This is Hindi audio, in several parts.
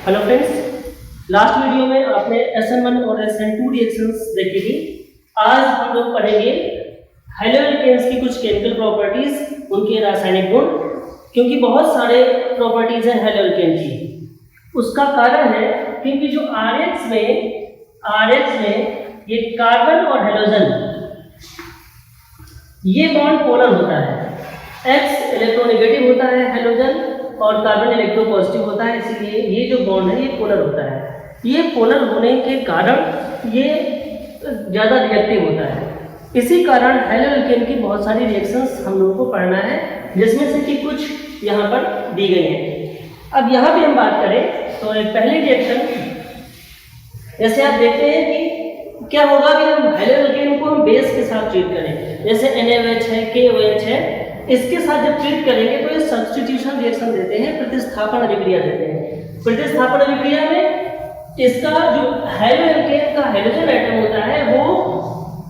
हेलो फ्रेंड्स, लास्ट वीडियो में आपने SN1 और SN2 रिएक्शंस देखी थी। आज हम लोग पढ़ेंगे हैलोअल्केन्स की कुछ केमिकल प्रॉपर्टीज, उनके रासायनिक गुण। क्योंकि बहुत सारे प्रॉपर्टीज हैं हैलोअल्केन की। उसका कारण है क्योंकि जो RH में ये कार्बन और हेलोजन ये बॉन्ड पोलर होता है। X इलेक्ट्रोनेगेटिव होता है हेलोजन और कार्बन इलेक्ट्रोपॉजिटिव होता है, इसीलिए ये जो बॉन्ड है ये पोलर होता है। ये पोलर होने के कारण ये ज़्यादा रिएक्टिव होता है। इसी कारण हैलोअल्केन की बहुत सारी रिएक्शंस हम लोगों को पढ़ना है, जिसमें से कि कुछ यहाँ पर दी गई हैं। अब यहाँ भी हम बात करें तो एक पहली रिएक्शन, जैसे आप देखते हैं कि क्या होगा कि हम हैलोअल्केन को हम बेस के साथ ट्रीट करें, जैसे NaOH है, KOH है, इसके साथ जब ट्रीट करेंगे तो ये सब्स्टिट्यूशन रिएक्शन देते हैं, प्रतिस्थापन अभिक्रिया देते हैं। प्रतिस्थापन अभिक्रिया में इसका जो हैलोअल्केन का हाइड्रोजन एटम होता है वो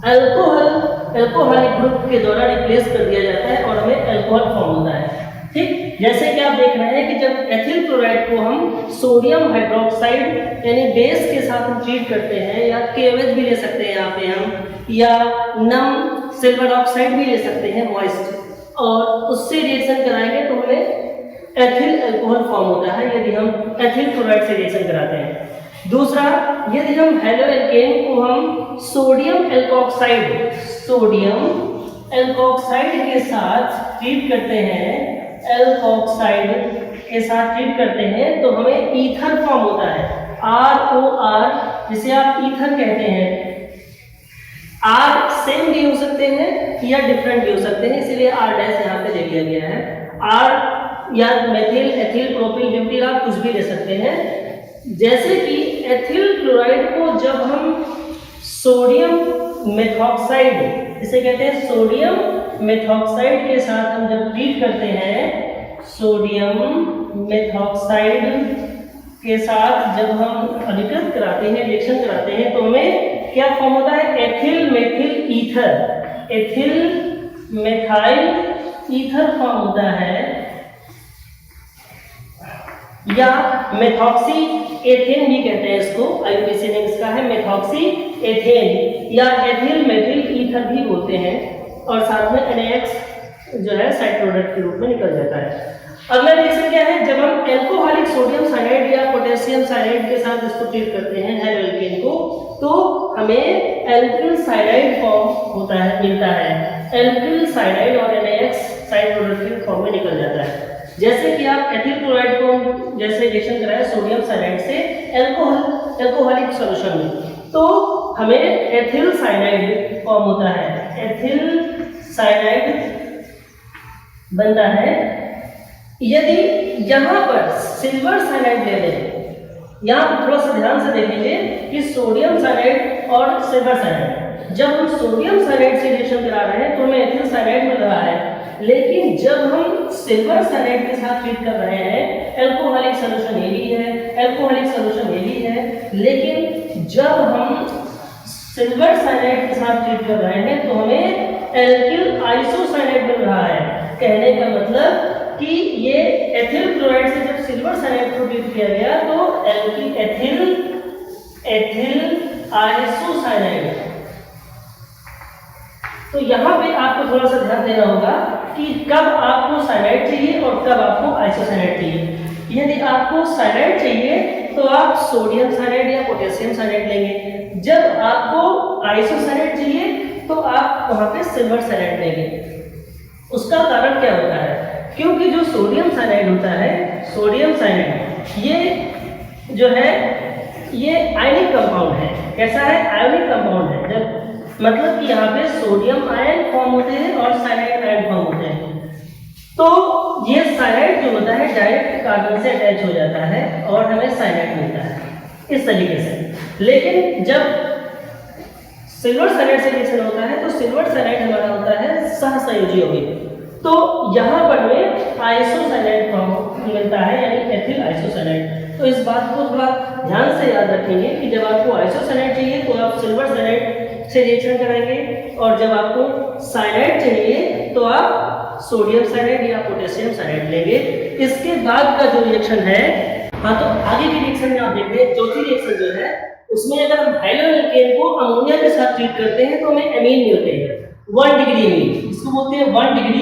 अल्कोहलिक ग्रुप के द्वारा रिप्लेस कर दिया जाता है और हमें अल्कोहल फॉर्म होता है। ठीक, जैसे कि आप देख रहे हैं कि जब एथिल क्लोराइड को हम सोडियम हाइड्रोक्साइड यानी बेस के साथ हम ट्रीट करते हैं, या KOH भी ले सकते हैं यहाँ पे हम, या नम सिल्वर ऑक्साइड भी ले सकते हैं मॉइस्ट, और उससे रिएक्शन कराएंगे तो हमें एथिल अल्कोहल फॉर्म होता है यदि हम एथिल क्लोराइड से रिएक्शन कराते हैं। दूसरा, यदि हम हैलोअल्केन को हम सोडियम एल्कोक्साइड के साथ ट्रीट करते हैं, तो हमें ईथर फॉर्म होता है, ROR, जिसे आप ईथर कहते हैं। R सेम भी हो सकते हैं या डिफरेंट भी हो सकते हैं, इसलिए R डैश यहाँ पे दे दिया गया है। R या मेथिल, एथिल, प्रोपिल, ब्यूटील आप कुछ भी ले सकते हैं। जैसे कि एथिल क्लोराइड को जब हम सोडियम मेथॉक्साइड, इसे कहते हैं सोडियम मेथॉक्साइड के साथ हम जब ट्रीट करते हैं, सोडियम मेथॉक्साइड के साथ जब हम अधिकृत कराते हैं, रिएक्शन कराते हैं, तो हमें क्या फॉर्म होता है? Ethyl methyl ether, ethyl methyl ether form होता है, या मेथॉक्सी एथेन भी कहते हैं इसको। IUPAC ने इसका है मेथॉक्सी एथेन, या एथिल मेथिल ईथर भी बोलते हैं, और साथ में NaX जो है साइड प्रोडक्ट के रूप में निकल जाता है। अगला रिएक्शन क्या है? जब हम एल्कोहलिक सोडियम साइनाइड या पोटेशियम साइनाइड के साथ इसको ट्रीट करते हैं हैलोअल्केन को, तो हमें एल्किल साइनाइड फॉर्म होता है, मिलता है। एल्किल साइनाइड और NaX साइड प्रोडक्ट के फॉर्म में निकल जाता है। जैसे कि आप एथिल क्लोराइड को जैसे रिएक्शन कराए सोडियम साइनाइड से एल्कोहलिक सॉल्यूशन में, तो हमें एथिल साइनाइड फॉर्म होता है, एथिल साइनाइड बनता है। यदि यहाँ पर सिल्वर साइनाइड ले लें, यहाँ थोड़ा सा ध्यान से देखेंगे कि सोडियम साइनाइड और सिल्वर साइनाइड, जब हम सोडियम साइनाइड से रिएक्शन करा रहे हैं तो हमें एथिल साइनाइड मिल रहा है, लेकिन जब हम सिल्वर साइनाइड के साथ ट्रीट कर रहे हैं, एल्कोहलिक सॉल्यूशन ये भी है, एल्कोहलिक सॉल्यूशन ये भी है, लेकिन जब हम सिल्वर साइनाइड के साथ ट्रीट कर रहे हैं तो हमें एल्किल आइसोसाइनाइड मिल रहा है। कहने का मतलब कि ये एथिल क्लोराइड से जब सिल्वर साइनाइड को ट्रीट किया गया तो एथिल आइसोसाइनाइड। तो यहाँ पे आपको थोड़ा सा ध्यान देना होगा कि कब आपको साइनाइड चाहिए और कब आपको आइसोसाइनाइड चाहिए। यदि आपको साइनाइड चाहिए तो आप सोडियम साइनाइड या पोटेशियम साइनाइड लेंगे। जब आपको आइसोसाइनाइड चाहिए तो आप वहाँ पे सिल्वर साइनाइड लेंगे। उसका कारण क्या होता है? क्योंकि जो सोडियम साइनाइड होता है, सोडियम साइनाइड ये जो है ये आयनिक कंपाउंड है। कैसा है? आयनिक कंपाउंड है। जब मतलब कि यहाँ पे सोडियम आयन फॉर्म होते हैं और साइनाइड आयन फॉर्म होते हैं, तो ये साइनाइड जो होता है डायरेक्ट कार्बन से अटैच हो जाता है और हमें साइनाइड मिलता है इस तरीके से। लेकिन जब सिल्वर साइनाइड से रिएक्शन होता है तो सिल्वर साइनाइड हमारा होता है सहसंयोजी यौगिक, तो यहाँ पर हमें आइसोसाइनाइड फॉर्म मिलता है, यानी एथिल आइसोसाइनाइड। तो इस बात को थोड़ा ध्यान से याद रखेंगे कि जब आपको आइसोसाइनाइड चाहिए तो आप सिल्वर साइनाइड से रिएक्शन कराएंगे, और जब आपको साइनाइड चाहिए तो आप सोडियम साइनाइड या पोटेशियम साइनाइड लेंगे। इसके बाद का जो रिएक्शन है हाँ, तो आगे की रिएक्शन में आप देखते हैं, चौथी रिएक्शन जो है उसमें अगर हम हाइड्रोजन एल्केन को अमोनिया के साथ ट्रीट करते हैं तो हमें एमीन मिलते हैं, 1 डिग्री एमीन, इसको बोलते हैं 1 डिग्री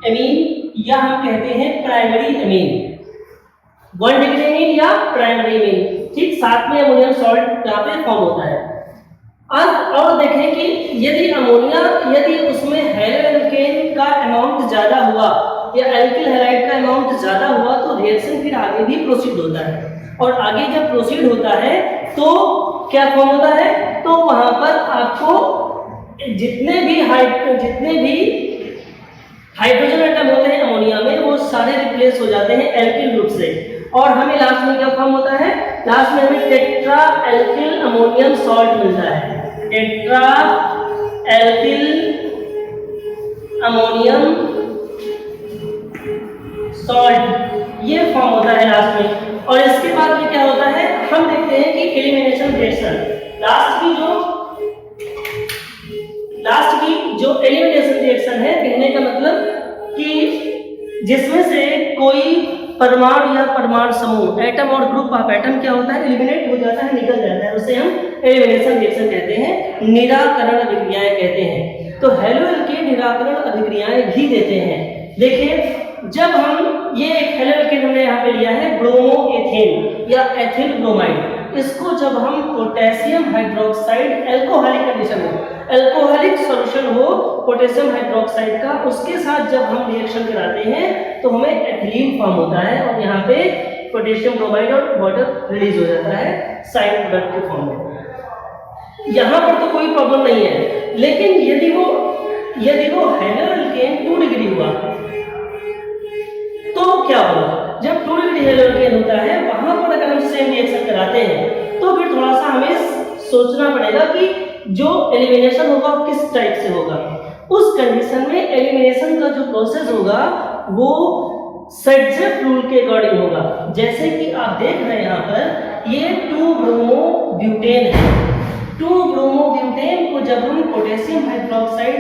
एमीन, या हम कहते हैं प्राइमरी एमीन, 1 डिग्री एमीन या प्राइमरी एमीन। ठीक, साथ में अमोनियम सॉल्ट यहाँ पे फॉर्म होता है। अब और देखें कि यदि उसमें हाइड्रोजन एल्केन का अमाउंट ज्यादा हुआ या एल्किल हैलाइड का अमाउंट ज्यादा हुआ तो रिएक्शन फिर आगे भी प्रोसीड होता है, और आगे जब प्रोसीड होता है तो क्या फॉर्म होता है, तो वहां पर आपको जितने भी हाइड्रोजन एटम होते हैं अमोनिया में वो सारे रिप्लेस हो जाते हैं एल्किल ग्रुप से, और हमें लास्ट में क्या फॉर्म होता है, लास्ट में हमें टेट्रा एल्किल अमोनियम सॉल्ट मिलता है, टेट्रा एल्किल अमोनियम सॉल्ट, ये फॉर्म होता है लास्ट में। और इसके बाद में क्या होता है, हम देखते हैं कि एलिमिनेशन रिएक्शन, लास्ट की जो एलिमिनेशन रिएक्शन है, कहने का मतलब कि जिसमें से कोई परमाणु या परमाणु समूह, एटम और ग्रुप ऑफ एटम क्या होता है, एलिमिनेट हो जाता है, निकल जाता है, उसे हम एलिमिनेशन रिएक्शन कहते हैं, निराकरण अभिक्रियाएं कहते हैं। तो हैलो एल्केन निराकरण अभिक्रियाएं भी देते हैं। देखिए, जब हम ये एक हैलो एल्केन हमने यहाँ पे लिया है ब्रोमोएथेन या एथिल ब्रोमाइड, इसको जब हम पोटेशियम हाइड्रोक्साइड एल्कोहलिक कंडीशन में, एल्कोहलिक सॉल्यूशन हो पोटेशियम हाइड्रोक्साइड का, उसके साथ जब हम रिएक्शन कराते हैं तो हमें एथिलीन फॉर्म होता है, और यहाँ पे पोटेशियम ब्रोमाइड और वाटर रिलीज हो जाता है साइड प्रोडक्ट के फॉर्म में। यहाँ पर तो कोई प्रॉब्लम नहीं है, लेकिन यदि वो हैलो एल्केन 2 डिग्री हुआ तो क्या होगा, जब 2 डिग्री हैलो एल्केन होता है वहां पर अगर हम सेम रिएक्शन कराते हैं तो फिर थोड़ा सा हमें सोचना पड़ेगा कि जो एलिमिनेशन होगा वो किस टाइप से होगा। उस कंडीशन में एलिमिनेशन का जो प्रोसेस होगा वो सेडजेफ रूल के अकॉर्डिंग होगा। जैसे कि आप देख रहे हैं यहाँ पर ये 2-ब्रोमोब्यूटेन है, 2-ब्रोमोब्यूटेन को जब हम पोटेशियम हाइड्रोक्साइड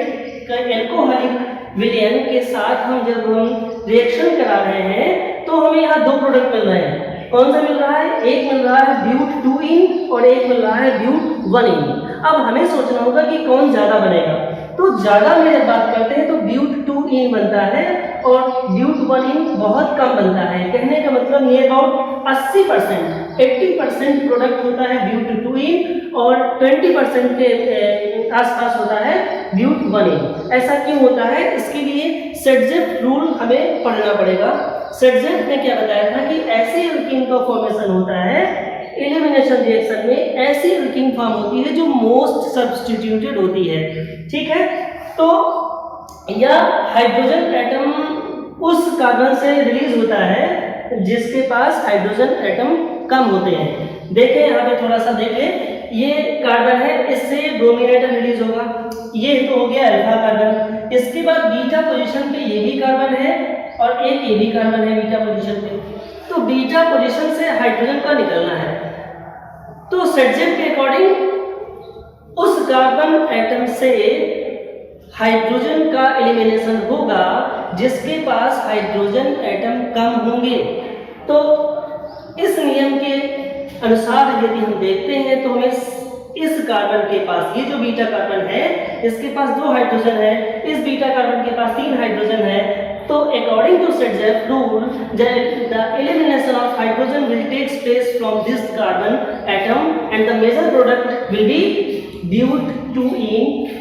का एल्कोहलिक विलयन के साथ जब हम रिएक्शन करा रहे हैं तो हमें यहाँ 2 प्रोडक्ट मिल रहे हैं। कौन सा मिल रहा है, एक मिल रहा है ब्यूट 2 और एक मिल रहा है ब्यूट 1। अब हमें सोचना होगा कि कौन ज्यादा बनेगा, तो ज्यादा में जब बात करते हैं तो ब्यूट 2 बनता है और ब्यूट 1 बहुत कम बनता है। कहने का मतलब नियर अबाउट 80% प्रोडक्ट होता है ब्यूट 2 और 20% के आसपास होता है ब्यूट 1। ऐसा क्यों होता है, इसके लिए सेडजेफ रूल हमें पढ़ना पड़ेगा। सेडजेफ ने क्या बताया था कि ऐसे एल्कीन का फॉर्मेशन होता है एलिमिनेशन रिएक्शन में, ऐसी एल्कीन फॉर्म होती है जो मोस्ट सब्स्टिट्यूटेड होती है। ठीक है, तो यह हाइड्रोजन एटम उस कार्बन से रिलीज होता है जिसके पास हाइड्रोजन एटम कम होते हैं। देखें यहाँ पे थोड़ा सा देखें, ये कार्बन है, इससे ब्रोमीन एटम रिलीज होगा, ये तो हो गया अल्फा कार्बन। इसके बाद बीटा पोजीशन पे ये भी कार्बन है और एक ये भी कार्बन है बीटा पोजीशन पे, तो बीटा पोजीशन से हाइड्रोजन का निकलना है। तो सेडजेफ के अकॉर्डिंग उस कार्बन एटम से हाइड्रोजन का एलिमिनेशन होगा जिसके पास हाइड्रोजन एटम कम होंगे। तो इस नियम के अनुसार यदि हम देखते हैं तो हमें इस कार्बन के पास, ये जो बीटा कार्बन है इसके पास 2 हाइड्रोजन है, इस बीटा कार्बन के पास 3 हाइड्रोजन है। तो according to Saytzeff rule the elimination of hydrogen will takes place from this carbon atom and the major product will be but 2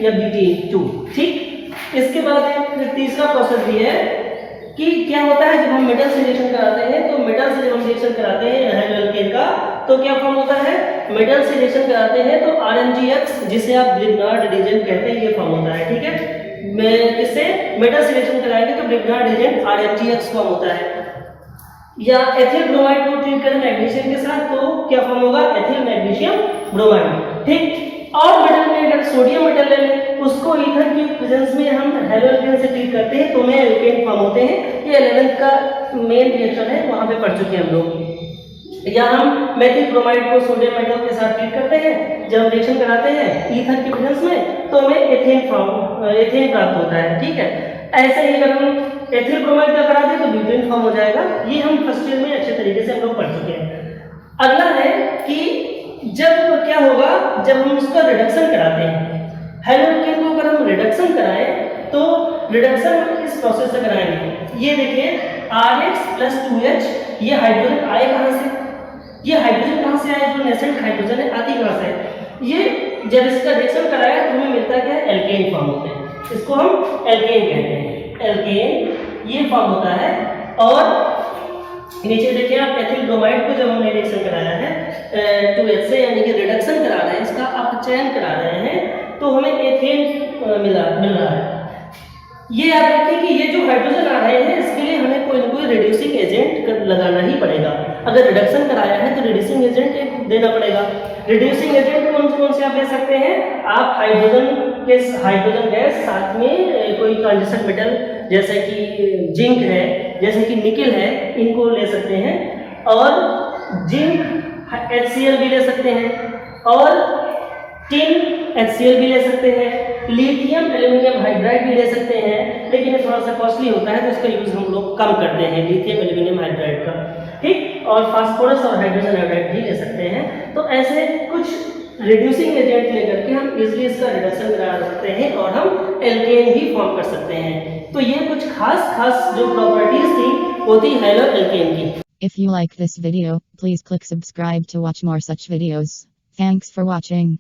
या ब्यूटेन 2। ठीक, इसके बाद एक तीसरा प्रोसेस भी है कि क्या होता है जब हम मेटल से रिएक्शन कराते हैं, तो मेटल से जब हम रिएक्शन कराते हैं हैलो एल्केन का तो क्या फॉर्म होता है, मेटल से रिएक्शन कराते हैं तो RMgX जिसे आप ग्रिग्नार्ड रिएजेंट कहते हैं ये फॉर्म होता है। ठीक है, इससे मेटल से रिएक्शन कराएंगे तो ग्रिग्नार्ड रिएजेंट RMgX फॉर्म होता है। या एथिल ब्रोमाइड को ट्रीट करें मैग्नीशियम के साथ तो क्या फॉर्म होगा, एथिल मैग्नीशियम ब्रोमाइड। ठीक, और मेटल में अगर सोडियम मेटल ले लें उसको ईथर की प्रेजेंस में हम हैलो एल्केन से ट्रीट करते हैं तो में एल्केन फॉर्म होते हैं। ये 11th का मेन रिएक्शन है, वहां पे पढ़ चुके हैं हम लोग। या हम मेथिल ब्रोमाइड को सोडियम मेटल के साथ ट्रीट करते हैं, जब रिएक्शन कराते हैं ईथर की प्रेजेंस में तो हमें एथेन प्राप्त होता है। ठीक है, ऐसे ही अगर हम एथिल ब्रोमाइड का कराते हैं तो ब्यूटेन फॉर्म हो जाएगा। ये हम फर्स्ट ईयर में अच्छे तरीके से हम लोग पढ़ चुके हैं। अगला है कि जब क्या होगा, जब हम उसका रिडक्शन कराते हैं, हेलोकेन को अगर हम रिडक्शन कराएं तो रिडक्शन हम इस प्रोसेस से कराएंगे। ये देखिए RH + 2H, ये हाइड्रोजन आए कहाँ से, ये हाइड्रोजन कहाँ से आए, जो नेसेंट हाइड्रोजन है आती कहाँ से, ये जब इसका रिएक्शन कराया तो हमें मिलता क्या है, एल्केन फॉर्म होते हैं, इसको हम एल्केन कहते हैं, एल्केन ये फॉर्म होता है। और नीचे देखिए आप एथिल ब्रोमाइड को जब हमने रिएक्शन कराया है 2H से, यानी कि रिडक्शन करा रहे हैं, इसका अपचयन करा रहे हैं, तो हमें एथेन मिल रहा है। ये याद रखिए कि ये जो हाइड्रोजन आ रहे हैं इसके लिए हमें कोई ना कोई रिड्यूसिंग एजेंट लगाना ही पड़ेगा। अगर रिडक्शन कराया है तो रिड्यूसिंग एजेंट देना पड़ेगा। रिड्यूसिंग एजेंट कौन कौन से आप ले सकते हैं, आप हाइड्रोजन गैस, साथ में कोई ट्रांजिशन मेटल जैसे कि जिंक है, जैसे कि निकल है, इनको ले सकते हैं। और जिंक HCl भी ले सकते हैं, और टिन HCl भी ले सकते हैं, लिथियम एल्यूमिनियम हाइड्राइड भी ले सकते हैं, लेकिन ये थोड़ा सा कॉस्टली होता है तो इसका यूज हम लोग कम करते हैं, लिथियम एल्यूमिनियम हाइड्राइड का, ठीक। और फास्फोरस और हाइड्रोजन आयोडाइड भी ले सकते हैं। तो ऐसे कुछ रिड्यूसिंग एजेंट लेकर के हम इजीली इसका रिडक्शन करा सकते हैं और हम एल्केन भी फॉर्म कर सकते हैं। तो ये कुछ खास जो प्रॉपर्टीज थी वो थी हेलो एल्केन की। If you like this video, please click subscribe to watch more such videos. Thanks for watching.